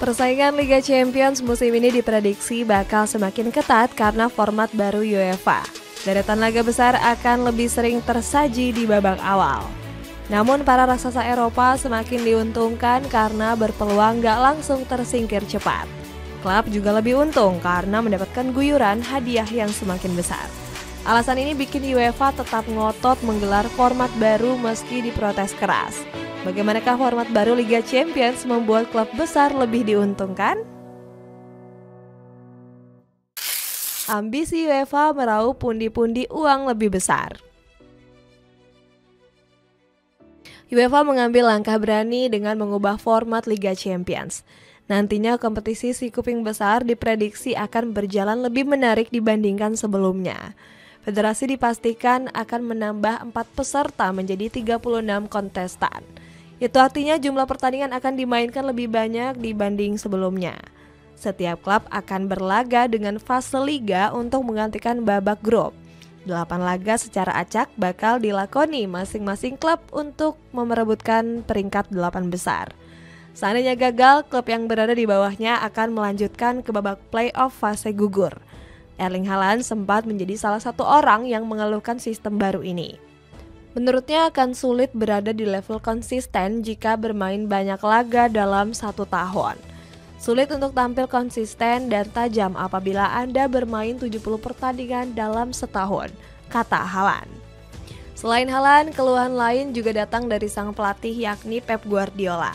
Persaingan Liga Champions musim ini diprediksi bakal semakin ketat karena format baru UEFA. Deretan laga besar akan lebih sering tersaji di babak awal. Namun para raksasa Eropa semakin diuntungkan karena berpeluang gak langsung tersingkir cepat. Klub juga lebih untung karena mendapatkan guyuran hadiah yang semakin besar. Alasan ini bikin UEFA tetap ngotot menggelar format baru meski diprotes keras. Bagaimanakah format baru Liga Champions membuat klub besar lebih diuntungkan? Ambisi UEFA meraup pundi-pundi uang lebih besar. UEFA mengambil langkah berani dengan mengubah format Liga Champions. Nantinya kompetisi si kuping besar diprediksi akan berjalan lebih menarik dibandingkan sebelumnya. Federasi dipastikan akan menambah 4 peserta menjadi 36 kontestan. Itu artinya jumlah pertandingan akan dimainkan lebih banyak dibanding sebelumnya. Setiap klub akan berlaga dengan fase liga untuk menggantikan babak grup. 8 laga secara acak bakal dilakoni masing-masing klub untuk memerebutkan peringkat 8 besar. Seandainya gagal, klub yang berada di bawahnya akan melanjutkan ke babak play-off fase gugur. Erling Haaland sempat menjadi salah satu orang yang mengeluhkan sistem baru ini. Menurutnya akan sulit berada di level konsisten jika bermain banyak laga dalam 1 tahun. Sulit untuk tampil konsisten dan tajam apabila Anda bermain 70 pertandingan dalam setahun, kata Haaland. Selain Haaland, keluhan lain juga datang dari sang pelatih yakni Pep Guardiola.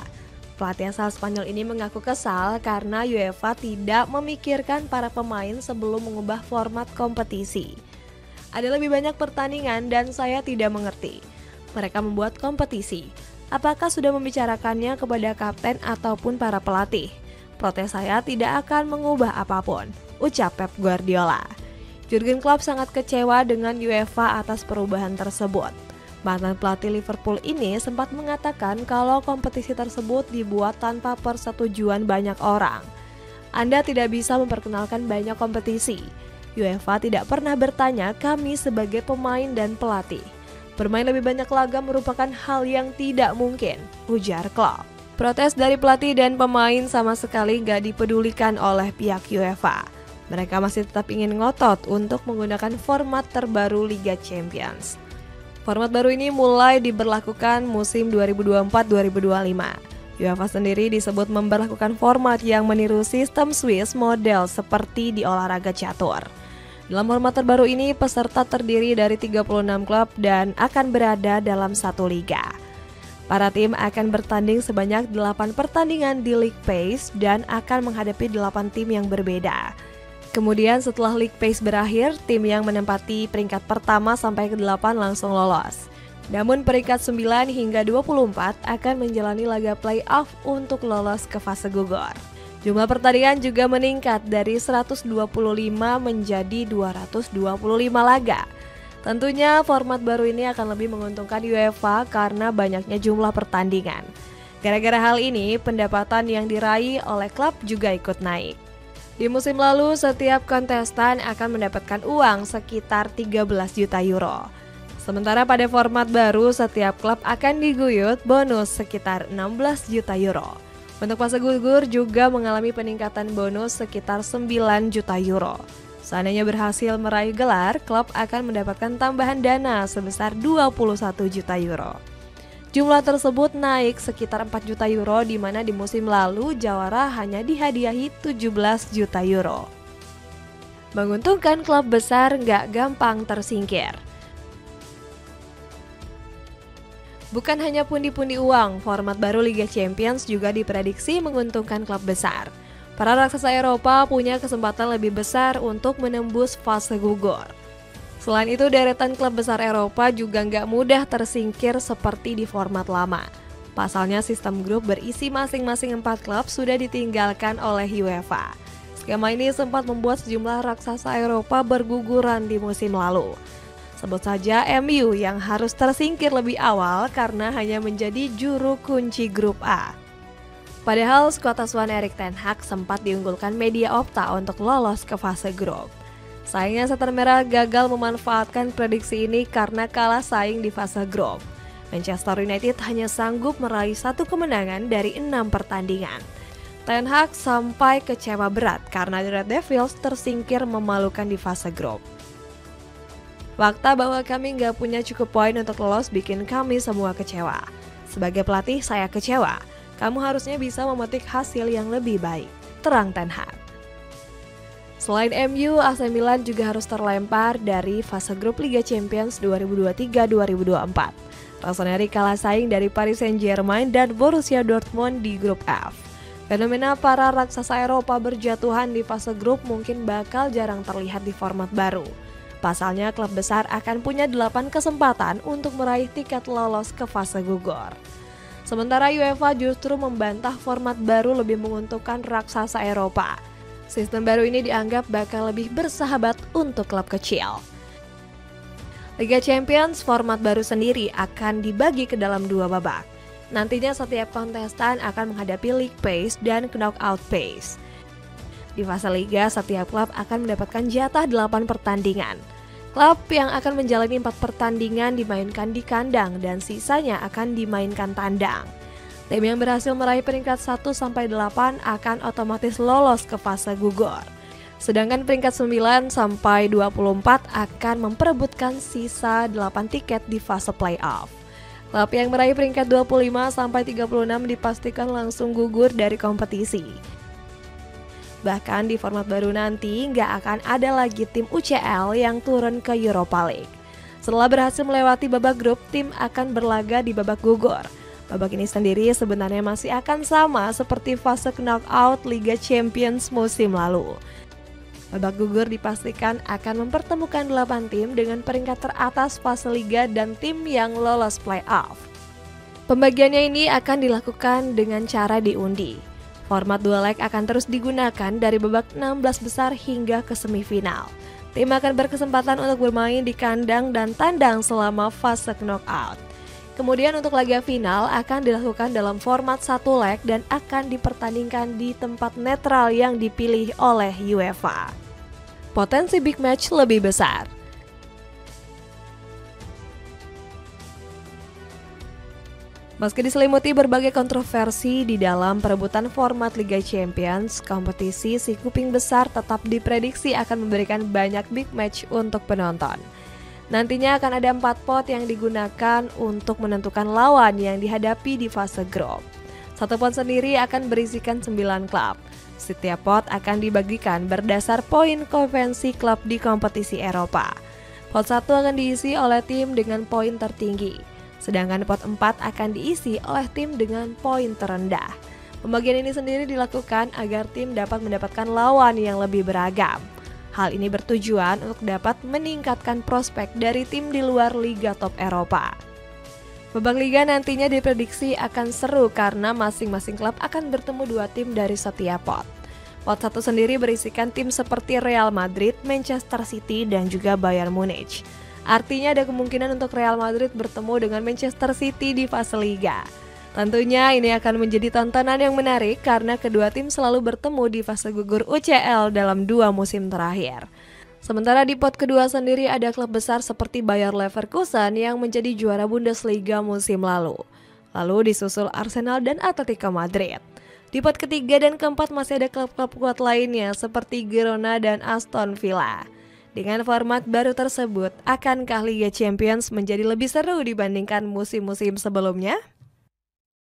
Pelatih asal Spanyol ini mengaku kesal karena UEFA tidak memikirkan para pemain sebelum mengubah format kompetisi. Ada lebih banyak pertandingan dan saya tidak mengerti. Mereka membuat kompetisi. Apakah sudah membicarakannya kepada kapten ataupun para pelatih? Protes saya tidak akan mengubah apapun, ucap Pep Guardiola. Jurgen Klopp sangat kecewa dengan UEFA atas perubahan tersebut. Mantan pelatih Liverpool ini sempat mengatakan kalau kompetisi tersebut dibuat tanpa persetujuan banyak orang. Anda tidak bisa memperkenalkan banyak kompetisi. UEFA tidak pernah bertanya kami sebagai pemain dan pelatih. Bermain lebih banyak laga merupakan hal yang tidak mungkin, ujar Klopp. Protes dari pelatih dan pemain sama sekali gak dipedulikan oleh pihak UEFA. Mereka masih tetap ingin ngotot untuk menggunakan format terbaru Liga Champions. Format baru ini mulai diberlakukan musim 2024-2025. UEFA sendiri disebut memberlakukan format yang meniru sistem Swiss model seperti di olahraga catur. Dalam format terbaru ini, peserta terdiri dari 36 klub dan akan berada dalam satu liga. Para tim akan bertanding sebanyak 8 pertandingan di League Pace dan akan menghadapi 8 tim yang berbeda. Kemudian setelah League Pace berakhir, tim yang menempati peringkat pertama sampai ke-8 langsung lolos. Namun peringkat 9 hingga 24 akan menjalani laga play-off untuk lolos ke fase gugur. Jumlah pertandingan juga meningkat dari 125 menjadi 225 laga. Tentunya format baru ini akan lebih menguntungkan UEFA karena banyaknya jumlah pertandingan. Gara-gara hal ini, pendapatan yang diraih oleh klub juga ikut naik. Di musim lalu, setiap kontestan akan mendapatkan uang sekitar 13 juta euro. Sementara pada format baru, setiap klub akan diguyur bonus sekitar 16 juta euro. Untuk fase gugur juga mengalami peningkatan bonus sekitar 9 juta euro. Seandainya berhasil meraih gelar, klub akan mendapatkan tambahan dana sebesar 21 juta euro. Jumlah tersebut naik sekitar 4 juta euro di mana di musim lalu jawara hanya dihadiahi 17 juta euro. Menguntungkan klub besar nggak gampang tersingkir. Bukan hanya pundi-pundi uang, format baru Liga Champions juga diprediksi menguntungkan klub besar. Para raksasa Eropa punya kesempatan lebih besar untuk menembus fase gugur. Selain itu, deretan klub besar Eropa juga nggak mudah tersingkir seperti di format lama. Pasalnya sistem grup berisi masing-masing 4 klub sudah ditinggalkan oleh UEFA. Skema ini sempat membuat sejumlah raksasa Eropa berguguran di musim lalu. Sebut saja MU yang harus tersingkir lebih awal karena hanya menjadi juru kunci grup A. Padahal skuad asuhan Erik ten Hag sempat diunggulkan media Opta untuk lolos ke fase grup. Sayangnya Setan Merah gagal memanfaatkan prediksi ini karena kalah saing di fase grup. Manchester United hanya sanggup meraih 1 kemenangan dari 6 pertandingan. Ten Hag sampai kecewa berat karena The Red Devils tersingkir memalukan di fase grup. Fakta bahwa kami nggak punya cukup poin untuk lolos bikin kami semua kecewa. Sebagai pelatih saya kecewa, kamu harusnya bisa memetik hasil yang lebih baik, terang Ten Hag. Selain MU, AC Milan juga harus terlempar dari fase grup Liga Champions 2023-2024. Rossoneri kalah saing dari Paris Saint-Germain dan Borussia Dortmund di grup F. Fenomena para raksasa Eropa berjatuhan di fase grup mungkin bakal jarang terlihat di format baru. Pasalnya klub besar akan punya 8 kesempatan untuk meraih tiket lolos ke fase gugur. Sementara UEFA justru membantah format baru lebih menguntungkan raksasa Eropa. Sistem baru ini dianggap bakal lebih bersahabat untuk klub kecil. Liga Champions format baru sendiri akan dibagi ke dalam 2 babak. Nantinya setiap kontestan akan menghadapi League Phase dan Knockout Phase. Di fase Liga, setiap klub akan mendapatkan jatah 8 pertandingan. Klub yang akan menjalani 4 pertandingan dimainkan di kandang dan sisanya akan dimainkan tandang. Tim yang berhasil meraih peringkat 1-8 akan otomatis lolos ke fase gugur. Sedangkan peringkat 9-24 akan memperebutkan sisa 8 tiket di fase playoff. Klub yang meraih peringkat 25-36 dipastikan langsung gugur dari kompetisi. Bahkan di format baru nanti nggak akan ada lagi tim UCL yang turun ke Europa League. Setelah berhasil melewati babak grup, tim akan berlaga di babak gugur. Babak ini sendiri sebenarnya masih akan sama seperti fase knockout Liga Champions musim lalu. Babak gugur dipastikan akan mempertemukan 8 tim dengan peringkat teratas fase Liga dan tim yang lolos playoff. Pembagiannya ini akan dilakukan dengan cara diundi. Format 2 leg akan terus digunakan dari babak 16 besar hingga ke semifinal. Tim akan berkesempatan untuk bermain di kandang dan tandang selama fase knockout. Kemudian untuk laga final akan dilakukan dalam format 1 leg dan akan dipertandingkan di tempat netral yang dipilih oleh UEFA. Potensi big match lebih besar. Meski diselimuti berbagai kontroversi di dalam perebutan format Liga Champions, kompetisi si kuping besar tetap diprediksi akan memberikan banyak big match untuk penonton. Nantinya akan ada 4 pot yang digunakan untuk menentukan lawan yang dihadapi di fase grup. Satu pot sendiri akan berisikan 9 klub. Setiap pot akan dibagikan berdasar poin konvensi klub di kompetisi Eropa. Pot 1 akan diisi oleh tim dengan poin tertinggi, sedangkan pot 4 akan diisi oleh tim dengan poin terendah. Pembagian ini sendiri dilakukan agar tim dapat mendapatkan lawan yang lebih beragam. Hal ini bertujuan untuk dapat meningkatkan prospek dari tim di luar Liga Top Eropa. Babak Liga nantinya diprediksi akan seru karena masing-masing klub akan bertemu 2 tim dari setiap pot. Pot 1 sendiri berisikan tim seperti Real Madrid, Manchester City, dan juga Bayern Munich. Artinya ada kemungkinan untuk Real Madrid bertemu dengan Manchester City di fase Liga. Tentunya ini akan menjadi tontonan yang menarik karena kedua tim selalu bertemu di fase gugur UCL dalam 2 musim terakhir. Sementara di pot kedua sendiri ada klub besar seperti Bayer Leverkusen yang menjadi juara Bundesliga musim lalu. Lalu disusul Arsenal dan Atletico Madrid. Di pot ketiga dan keempat masih ada klub-klub kuat lainnya seperti Girona dan Aston Villa. Dengan format baru tersebut, akankah Liga Champions menjadi lebih seru dibandingkan musim-musim sebelumnya?